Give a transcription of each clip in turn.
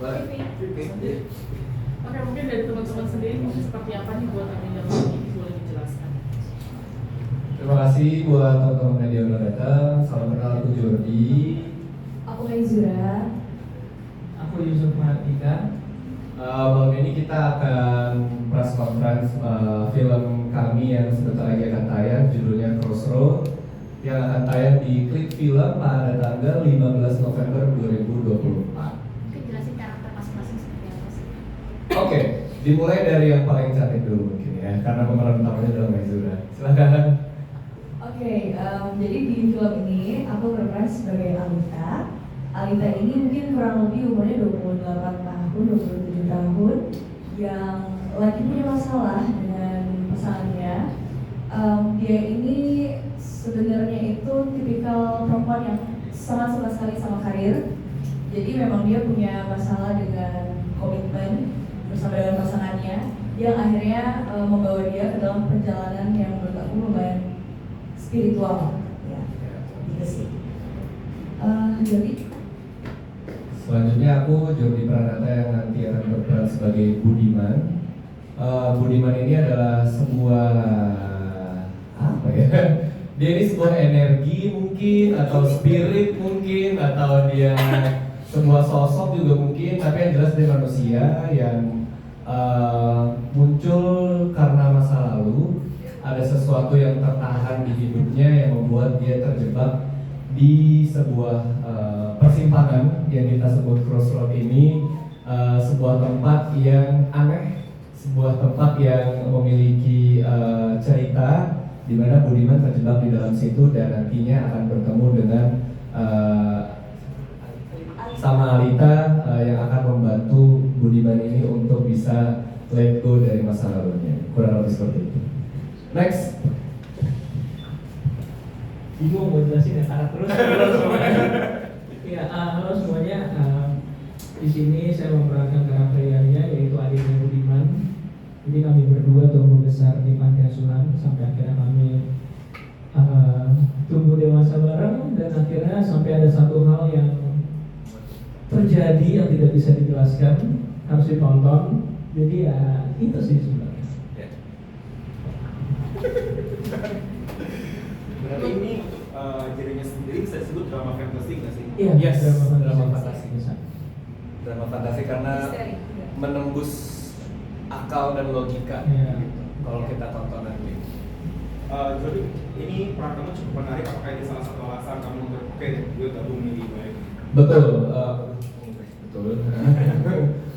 Oke, mungkin dari teman-teman sendiri mungkin seperti apa nih buat media ini boleh dijelaskan. Terima kasih buat teman-teman media yang udah datang. Salam kenal, aku Jordi. Aku Maizura. Aku Yusuf Mahardika. Malam ini kita akan press conference film kami yang sebentar lagi akan tayang, judulnya Crossroad, yang akan tayang di Klik Film pada tanggal 15 November 2024. Jelasin karakter masing-masing seperti apa sih? Oke, dimulai dari yang paling cantik dulu mungkin ya, karena pemeran utamanya adalah Maizura. Silakan. Jadi di film ini aku berperan sebagai Alita. Alita ini mungkin kurang lebih umurnya 28 tahun, 27 tahun, yang lagi punya masalah dengan pasangannya. Dia ini sebenarnya itu tipikal perempuan yang sangat suka sekali sama karir. Jadi memang dia punya masalah dengan komitmen bersama dengan pasangannya, yang akhirnya membawa dia ke dalam perjalanan yang menurut aku lumayan spiritual, ya, gitu sih. Jadi Selanjutnya aku Jordi Pranata yang nanti akan berperan sebagai Budiman. Budiman ini adalah sebuah apa ya? Dia ini sebuah energi mungkin, atau spirit mungkin, atau dia sebuah sosok juga mungkin. Tapi yang jelas dia manusia yang muncul karena masa lalu. Ada sesuatu yang tertahan di hidupnya yang membuat dia terjebak di sebuah persimpangan yang kita sebut Crossroad ini, sebuah tempat yang aneh, sebuah tempat yang memiliki cerita di mana Budiman terjebak di dalam situ dan nantinya akan bertemu dengan sama Alita yang akan membantu Budiman ini untuk bisa let go dari masa lalunya. Kurang lebih seperti itu. Next. Bingung mau jelasin ya, terus. Ya, halo semuanya. Di sini saya memerankan karakter Yaya, yaitu adiknya Budiman. Jadi kami berdua tumbuh besar di panti asuhan sampai akhirnya kami tumbuh dewasa bareng, dan akhirnya sampai ada satu hal yang terjadi yang tidak bisa dijelaskan, harus ditonton. Jadi ya itu sih sebenarnya. Berarti ini jadinya sendiri bisa disebut drama fantasi nggak sih? Iya, Yes, drama fantasi. bisa. Drama fantasi karena misteri. menembus akal dan logika Iya. gitu, kalau kita tonton nanti. Jadi ini peran kamu cukup menarik. Apakah ini salah satu alasan kamu untuk oke, gue gabung di baik? Betul, betul.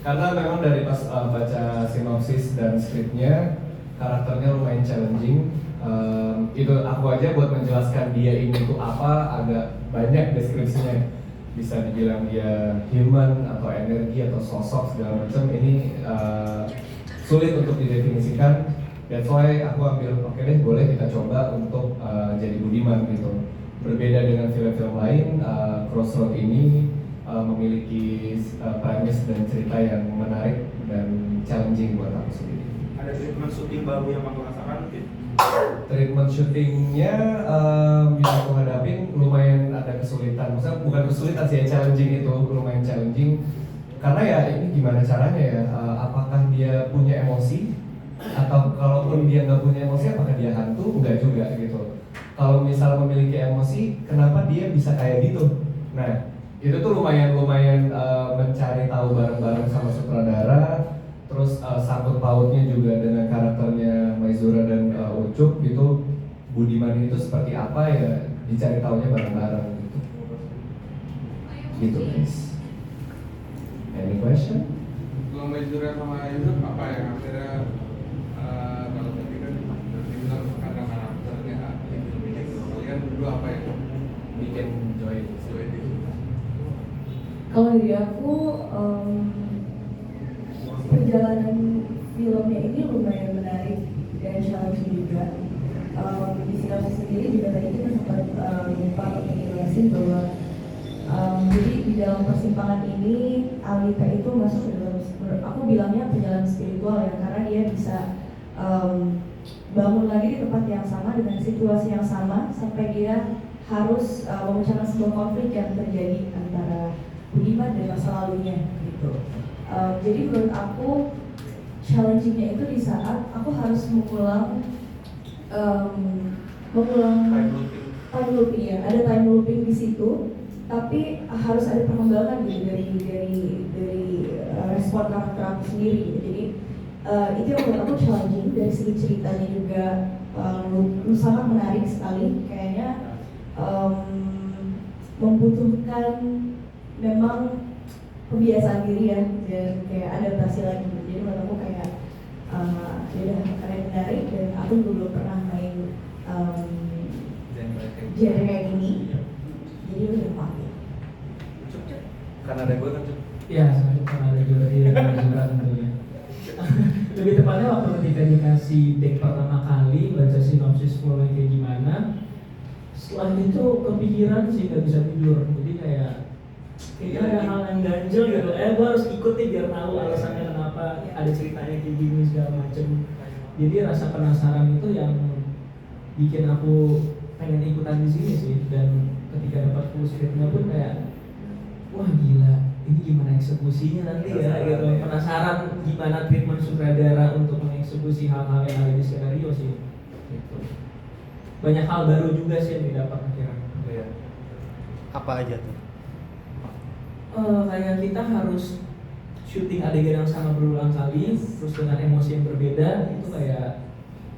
Karena memang dari pas baca sinopsis dan skripnya, karakternya lumayan challenging. Itu aku aja buat menjelaskan dia ini tuh apa agak banyak deskripsinya. Bisa dibilang dia human atau energi atau sosok segala macam. Ini sulit untuk didefinisikan. That's why aku ambil oke deh, boleh kita coba untuk jadi Budiman gitu. Berbeda dengan film-film lain, Crossroad ini memiliki premis dan cerita yang menarik dan challenging buat aku sendiri. Ada treatment syuting baru yang kamu rasakan mungkin? Treatment syutingnya yang aku hadapin lumayan ada kesulitan. Maksudnya bukan kesulitan sih, challenging itu lumayan challenging. Karena ya ini gimana caranya ya? Apakah dia punya emosi? Atau kalaupun dia nggak punya emosi, apakah dia hantu? Enggak juga gitu. Kalau misal memiliki emosi, kenapa dia bisa kayak gitu? Nah, itu tuh lumayan mencari tahu bareng-bareng sama sutradara. Terus sangkut pautnya juga dengan karakternya Maizura dan Ucup gitu. Budiman itu seperti apa ya, dicari tahunya bareng-bareng gitu. Gitu guys. Any question? Kalau Maizura sama Yusuf apa yang akhirnya kalau tadi kan dibilang karena karakternya kalian berdua apa yang Bikin joy. Kalau dari aku, perjalanan filmnya ini lumayan menarik dan challenging juga. Di sinopsis sendiri juga tadi kita sempat lupa untuk menjelaskan bahwa jadi di dalam persimpangan ini Alita itu masuk ke dalam, aku bilangnya perjalanan spiritual ya, karena dia bisa bangun lagi di tempat yang sama dengan situasi yang sama sampai dia harus memecahkan sebuah konflik yang terjadi antara Budiman dan masa lalunya gitu. Jadi menurut aku challengingnya itu di saat aku harus mengulang time looping ya, ada time looping di situ, tapi harus ada perkembangan gitu dari respon karakter aku sendiri gitu. Jadi itu yang menurut aku challenging. Dari segi ceritanya juga sangat menarik sekali, kayaknya membutuhkan memang kebiasaan diri ya, dan kayak adaptasi lagi. Jadi menurut aku kayak ya udah keren, menarik, dan aku belum pernah main genre kayak gini, jadi udah pakai. Karena ada gue kan Cuk. Ya, karena ada juga tentunya. Lebih tepatnya waktu ketika dikasih deck pertama kali, baca sinopsis mulai kayak gimana, setelah itu kepikiran sih gak bisa tidur. Jadi kayak ada hal yang ganjel gitu. Gue harus ikut nih biar tahu alasannya kenapa ada ceritanya kayak gini segala macem. Jadi rasa penasaran itu yang bikin aku pengen ikutan di sini sih. Dan ketika dapat full scriptnya pun kayak, wah gila, ini gimana eksekusinya nanti ya gitu. Penasaran gimana treatment sutradara untuk mengeksekusi hal-hal yang ada di skenario sih gitu. Banyak hal baru juga sih yang didapat akhirnya. Iya. Apa aja tuh? Kayak kita harus syuting adegan yang sama berulang kali, terus dengan emosi yang berbeda. Itu kayak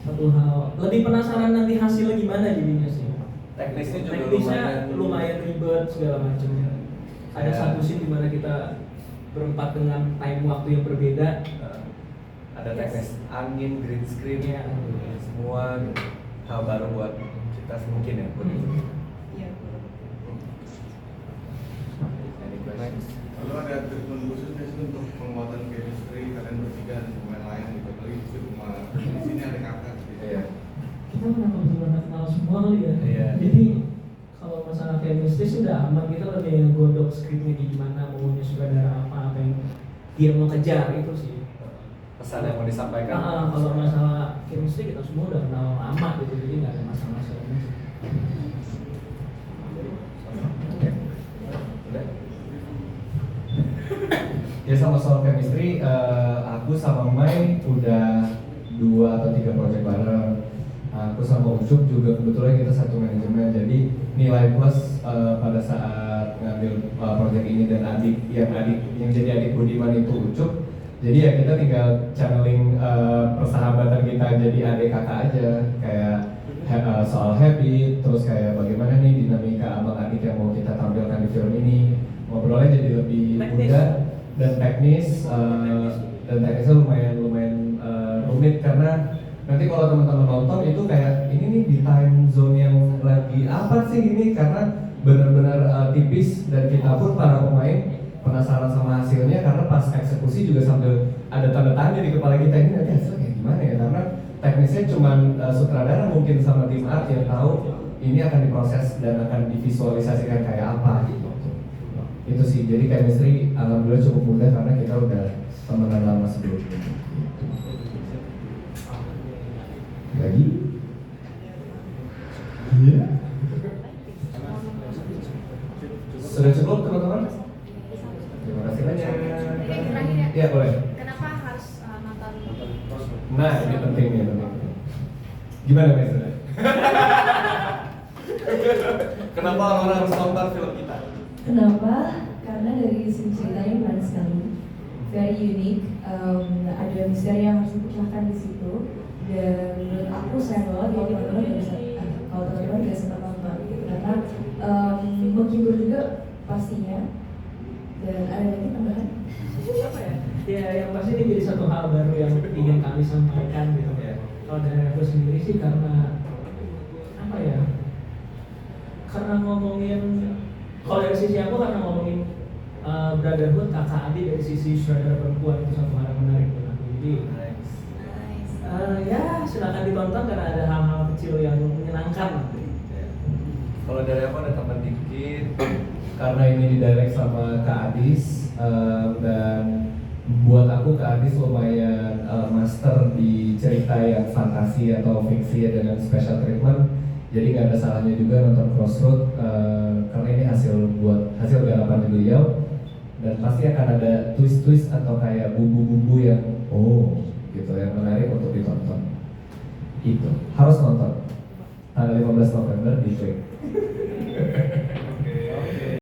satu hal. Lebih penasaran nanti hasilnya gimana jadinya sih. Teknisnya juga Teknisnya lumayan ribet segala macam. Ada Ya. satu scene dimana kita berempat dengan time waktu yang berbeda. Ada teknis angin, green screen, Iya. semua gitu. Hal baru buat kita mungkin ya. Iya. Lalu ada treatment khusus nggak sih untuk penguatan chemistry kalian bertiga dan pemain lain gitu? Apalagi di cuma di sini ada kakak gitu. Iya. Kita kenapa benar kenal semua kali ya? Iya. Jadi kalau masalah chemistry sih udah aman, kita lebih godok skripnya gimana, maunya sutradara apa yang dia mau kejar itu sih. Pesan yang mau disampaikan. Kalau masalah chemistry kita semua udah kenal lama gitu, jadi nggak ada masalah-masalah. Udah. Ya sama soal chemistry, aku sama Mai udah 2 atau 3 project bareng. Aku sama Ucup juga kebetulan kita satu manajemen, jadi nilai plus pada saat ngambil project ini, dan adik yang jadi adik Budiman itu Ucup. Jadi ya kita tinggal channeling persahabatan kita jadi adik kakak aja, kayak soal habit, terus kayak bagaimana nih dinamika abang adik yang mau kita tampilkan di film ini. Ngobrolnya jadi lebih mudah dan teknis, dan teknisnya lumayan rumit, karena nanti kalau teman-teman nonton itu kayak ini nih di time zone yang lagi apa sih ini, karena benar-benar tipis, dan kita pun para pemain penasaran sama hasilnya, karena pas eksekusi juga sambil ada tanda tanya di kepala kita, ini nanti hasilnya kayak gimana ya, karena teknisnya cuma sutradara mungkin sama tim art yang tahu ini akan diproses dan akan divisualisasikan kayak apa gitu. Itu sih, jadi chemistry alhamdulillah cukup mudah karena kita udah temenan lama sebelumnya. Lagi? Iya. Sudah cukup teman-teman? Terima kasih banyak. Terakhir ya. Iya boleh. Kenapa harus nonton? Nah ini penting. Gimana Mas? Kenapa orang harus nonton film kita? Kenapa? Karena dari segi ceritanya menarik sekali, very unique. Ada misteri yang harus dipecahkan di situ, dan menurut aku sayang banget kalau teman-teman nggak bisa nonton gitu, karena menghibur juga pastinya. Dan ada lagi tambahan? Apa ya? Ya yang pasti ini jadi satu hal baru yang ingin kami sampaikan gitu ya. Kalau dari aku sendiri sih karena apa ya? Karena ngomongin, kalau dari sisi aku karena ngomongin brotherhood kakak adik, dari sisi sutradara perempuan itu satu hal yang menarik buat aku. Jadi ya silakan ditonton karena ada hal-hal kecil yang menyenangkan. Kalau dari aku ada tambahan dikit, karena ini didirect sama Kak Adis, dan buat aku Kak Adis lumayan master di cerita yang fantasi atau fiksi dengan special treatment. Jadi nggak ada salahnya juga nonton Crossroad, karena ini hasil garapan beliau. dan pasti akan ada twist-twist atau kayak bumbu-bumbu yang gitu yang menarik untuk ditonton. Itu harus nonton tanggal 15 November di Klik.